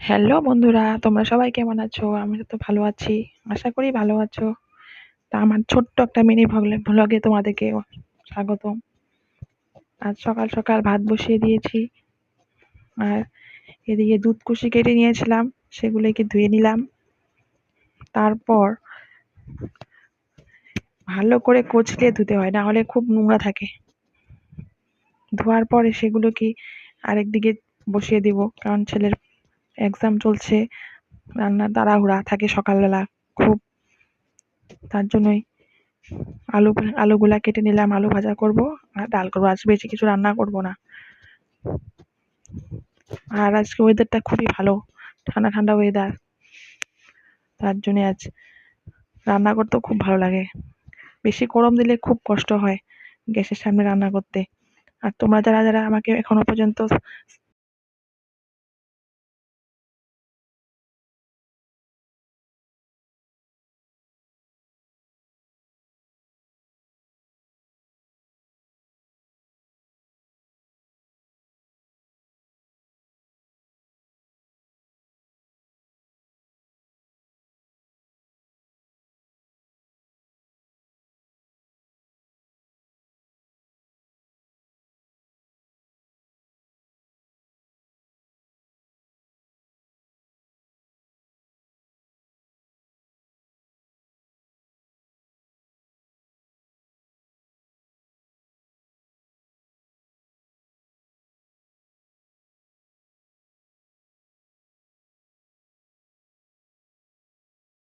Hello বন্ধুরা, তোমরা সবাই কেমন আছো? আমি তো ভালো আছি। আশা করি ভালো আছো। তা আমার ছোট্ট একটা মিনি ভ্লগে তোমাদেরকে স্বাগতম। আজ সকাল সকাল ভাত বসিয়ে দিয়েছি। আর এদিকে দুধ কুশি কেটে নিয়েছিলাম, সেগুলোকে ধুয়ে নিলাম। তারপর ভালো করে কচলে ধুতে হয়, না হলে খুব নোংরা থাকে। ধোয়ার পরে সেগুলোকে আরেকদিকে বসিয়ে দিব, কারণ ছেলের এক্সাম চলছে। রান্নার তাড়াহুড়া থাকে সকালবেলা খুব, তার জন্যই আলুগুলা কেটে নিলাম। আলু ভাজা করব আর ডাল করবো, আজ বেশি কিছু রান্না করব না। আর আজকে ওয়েদারটা খুবই ভালো, ঠান্ডা ঠান্ডা ওয়েদার, তার জন্য আজ রান্না করতেও খুব ভালো লাগে। বেশি গরম দিলে খুব কষ্ট হয় গ্যাসের সামনে রান্না করতে। আর তোমরা যারা যারা আমাকে এখনো পর্যন্ত